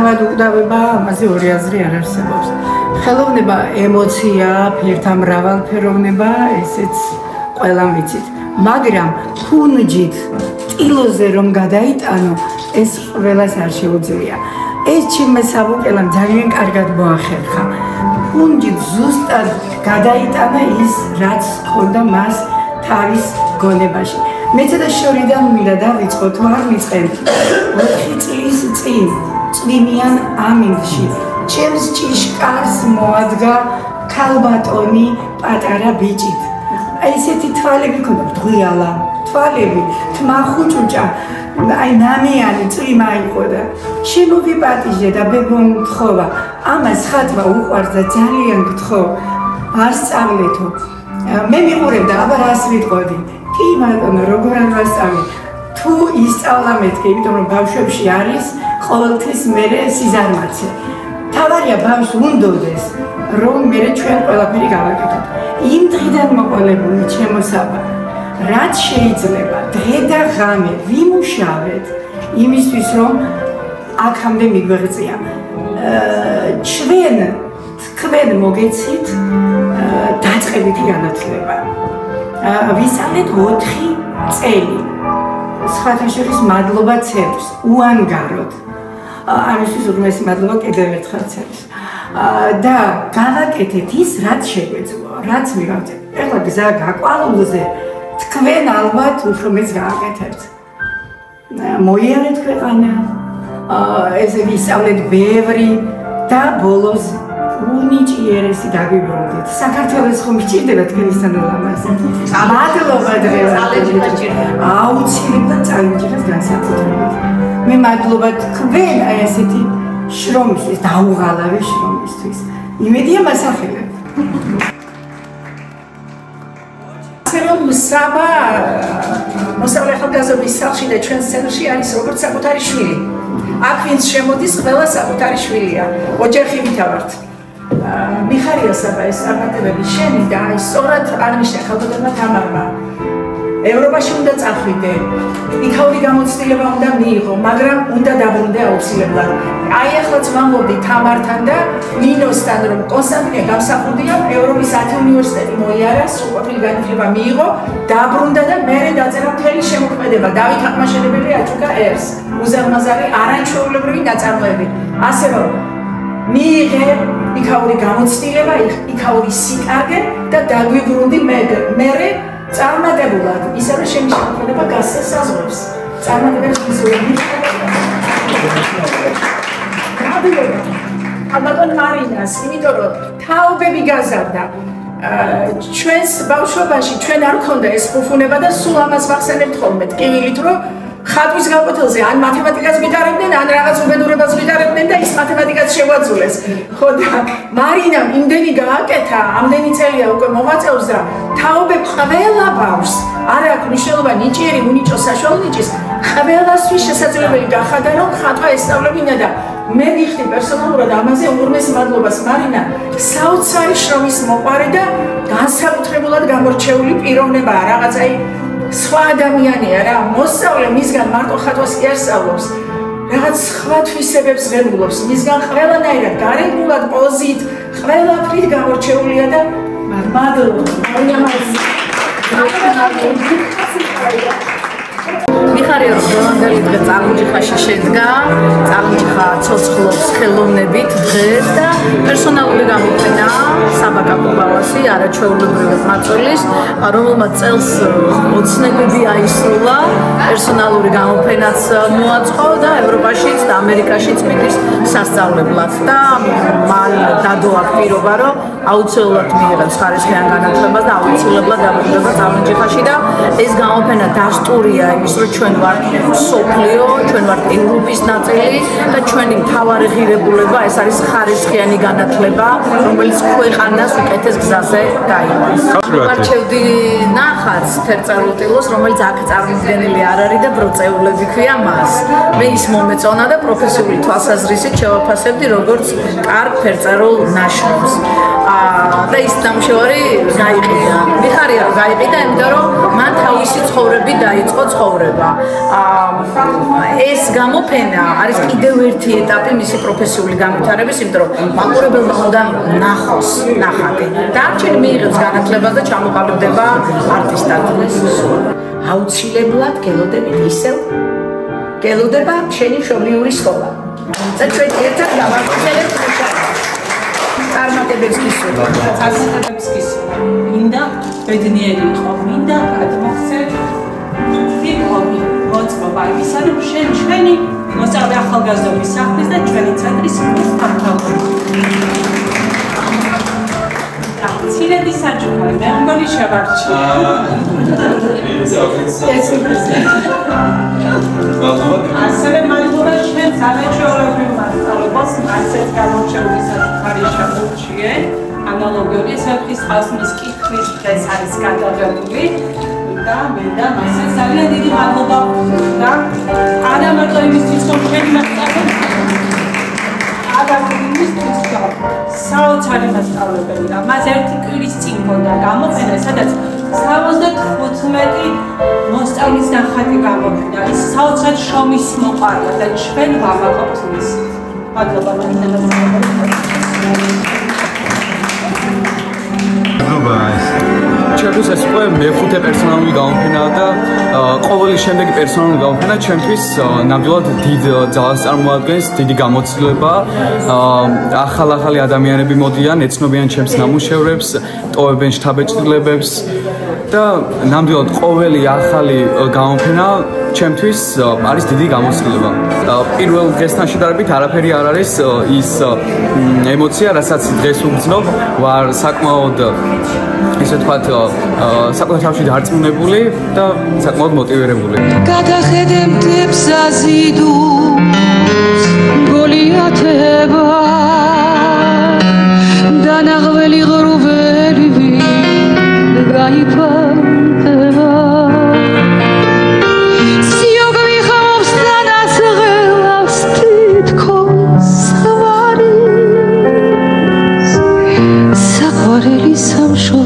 თავად უკვდავება, ამაზე ორი აზრი არ არსებობს. ხელოვნება ემოცია, ფერთა მრავალფეროვნება, ესეც ყველამ ვიცით. მაგრამ ხუნჯით ტილოზე რომ გადაიტანო, ეს ყველას არ შეუძლია. ეს ჩემმა საბუკელამ ძალიან კარგად მოახერხა. ხუნჯით ზუსტად გადაიტანა ის, რაც ჰქონდა მას თავის გონებაში. მეც და შორიდან მინდა დავიწყოთ, არ მიწყენ. 4 წლის წინ წვიმიან ამინდში ჩემს ჭიშკარს მოადგა ქალბატონი პატარა ბიჭით. ესეთი თვალები ქონდა, ბრტყიალა თვალები, თმა ხუჭუჭა, აი ნამიანი წვიმა იყო და შემოვიპატიჟე და ბებომ გთხოვა, ამას ხატვა უყვარს და ძალიან გთხოვ, არ სწავლეთო. მე მიყურებდა, აბა რას ვიტყოდი? კი ბატონო, როგორ არ ვასწავლე? თუ ისწავლა მეთქე, იმიტომ რომ ბავშვებში არის ყოველთვის მერე სიზარმაცე. თავარია ბავშვს უნდოდეს, რომ მერე ჩვენ ყველაფერი გავაკეთოთ. იმ დღიდან მოყოლებული ჩემო საბა, რაც შეიძლება დღე და ღამე ვიმუშავეთ იმისთვის, რომ აქამდე მიგვეღწია. თქვენ მოგეცით დაწყებითი განათლება. ვისწავლეთ 4 წელი. სხვათა შორის მადლობა ცერს, უანგაროდ. ამისთვის უღმესი მადლობა კიდევ ერთხელ ცერს. და გავაკეთეთ ის, რაც შეგვეძლო, რაც მივაღწევთ. ეხლა გზა გაყვავილზე თქვენ ალბათ უფრო მეც გააკეთებთ. მოიარეთ ქვეყანა, ესე ვისწავლეთ ბევრი და ბოლოს უნიჭიერესი დაგვიბრუნდეთ. საქართველოს ხომ გჭირდება თქვენისთან ლამაზი. მადლობა დღევანდელ. აუცილებლად წავიჭირეთ განსაკუთრებით. მე მადლობა თქვენ აი ესეთი შრომისთვის, დაუღალავი შრომისთვის. იმედია მასახელებ. რომ საბა მოსავლე ახალგაზრდობის სახლში და ჩვენს ცენტრში არის როგორც საკუთარი შვილი. აქ ვინც შემოდის, ყველა საკუთარი შვილია. ოჯახივით ავართ. მიხარია საბა ეს წარმატებები შენი და აი სწორად აღნიშნე ხალხებმა თამარმა. ევროპაში უნდა წახვიდე. იქაური გამოცდილება უნდა მიიღო, მაგრამ უნდა დაბრუნდე აუცილებლად. აი ახლა ვამბობდი თამართან და ნინოსთან, რომ კონსტანტინე გამსახურდია, ევროპის 10 უნივერსიტეტი მოიარა, სრულყოფილი განათლება მიიღო, დაბრუნდა და მერე დაწერა მთელი შემოქმედება. დავით აღმაშენებელი აჭუკა ერს. უზარმაზარი არაჩვეულებრივი ნაწარმოები. ასე რომ მიიღე იქაური გამოცდილება, იქაური სიკარგე და დაგვიბრუნდი მერე წარმატებულად, ისევე შენი შემოქმედება გასცე საზღვრებს. წარმატებებს ვიზუალიზირებ. ალბათ მარინას, იმიტომ რომ თაობები გაზარდა. ჩვენს ბავშვობაში ჩვენ არ გქონდა ეს ფუფუნება და სულ ამას ვახსენებთ ხოლმე ტკივილით, რომ ხატვის გაკვეთილზე ან მათემატიკას ვიტარებდნენ, ან რაღაც უბედურებას ვიტარებდნენ და ის მათემატიკაც შევაძულეს. ხო და მარინამ იმდენი გააკეთა, ამდენი წელია უკვე მოღვაწეობს და თაობებს ყველა ბავშვს, არ აქვს მნიშვნელობა ნიჭიერი, უნიჭო, საშუალო ნიჭის, ყველასთვის შესაძლებელი გახადა, რომ ხატვა ესწავლებინა და მე ვიხდი პერსონალურად ამაზე უღრმეს მადლობას მარინა, საოცარი შრომის მოყვარე და განსაკუთრებულად გამორჩეული პიროვნებაა, რაღაც აი სხვა ადამიანია რა, მოსწავლე მისგან მარტო ხატვას კი არ სწავლობს, რაღაც სხვა თვისებებს ღებულობს, მისგან ყველანაირად გარეგნულად პოზით, ყველაფრით გამორჩეულია და მადლობა. მიხარია რომ დღევანდელი დღე წალიმჯიხაში შედგა, წალიმჯიხა ცოცხლობს ხელოვნებით დღეს და პერსონალური გამოფენა საბა კაკუბალასი არაჩვეულებრივად მაწვლის, რომელმაც წელს ოცნებები აისრულა, პერსონალური გამოფენაც მოაწყო და ევროპაშიც და ამერიკაშიც მიდის სასწავლებლად და მან დადო აქ პირობა, რომ აუცილებლად მიიღებს ხარისხიან განათლებას და აუცილებლად დაბრუნდება წალიმჯიხაში და ეს გამოფენა დასტურია იმის, რომ ჩვენ ვართ სოფლიო, ჩვენ ვართ ევროპის ნაწილი და ჩვენი მთავარი ღირებულება ეს არის ხარისხიანი განათლება, რომელიც ქვეყანას უკეთეს გზაზე დაიყვანს. ვარჩევდი ნახატს თერწარულტილოს, რომელიც აქ წარმოდგენილი არ არის და ბროწეულები ქვია მას. მე ის მომეწონა და პროფესიული თვალსაზრისით შევაფასებდი როგორც კარგ ფერწერულ ნაშრომს. და ის შორი გაიყიდა. მიხარია რომ გაიყიდა, იმიტომ რომ მან თავისი ცხოვრები დაიწყო ცხოვრება. ეს გამოფენა არის კიდევ ერთი ეტაპი მისი პროფესიული განვითარების, იმიტომ რომ მაყურებელმა უნდა ნახოს ნახატი. დარჩენი მიიღებს განათლებას და ჩამოყალიბდება არტისტად. აუცილებლად გელოდებით ისევ გელოდება შენი მშობლიური სკოლა. და ჩვენ ერთად გავაგრძელებთ წარმატებებს გისურვებთ. წარმატებებს გისურვებთ. მინდა ბედნიერი იყო, მინდა გადმოხსე ვიყავი მოწყობა იმისა, რომ ჩვენი მოსწავლე ახალგაზრდობის სახლის და ჩვენი ცენტრის მოსწავლე. ცილედი საჩუქარი, მე მგონი შევარჩი. ასევე მაგურა ჩვენ სამეჩვეულებრივ მასწავლებლებს ასეთ გამორჩეული საჩუქარი შემორჩიე. ანალოგიური საფრის ხალხის კითხვის დღეს არის გადაღებული და მე და მასე ძალიან დიდი მადლობა და არა მარტო იმისთვის რომ ჩვენი მასწავლებლები ადამიანისთვის საოცარი მასწავლებელი და მას ერთი კვირის წინ ჰქონდა გამოფენა, სადაც 75 მოსწავლის ნახატი გამოფენა. ის საოცრად შრომის მოყვარდა და ჩვენ ვამაყობთ მის. მადლობა ჩემთვის ეს უკვე მეხუთე პერსონალური გამოფენაა და ყოველი შემდეგი პერსონალური გამოფენა ჩემთვის ნამდვილად დიდ ძალას წარმოადგენს, დიდი გამოცდილება. ახალ-ახალი ადამიანები მოდიან, ეცნობიან ჩემს ნამუშევრებს, ტოვებენ შთაბეჭდილებებს და ნამდვილად ყოველი ახალი გამოფენა ჩემთვის არის დიდი გამოცდილება. პირველ დღესთან შედარებით არაფერი არ არის ის ემოცია, რასაც დღეს ვგრძნობ, ვარ საკმაოდ ისე თქვათ საკმაოდ თავში დარწმუნებული და საკმაოდ მოტივირებული. გადახედე მტებს აზიდუს გოლიათება დანაღველი ღრუბელი გაიფარდება სიოგი ხავს დანასღელავს თითქოს საყვარელი სამშობლო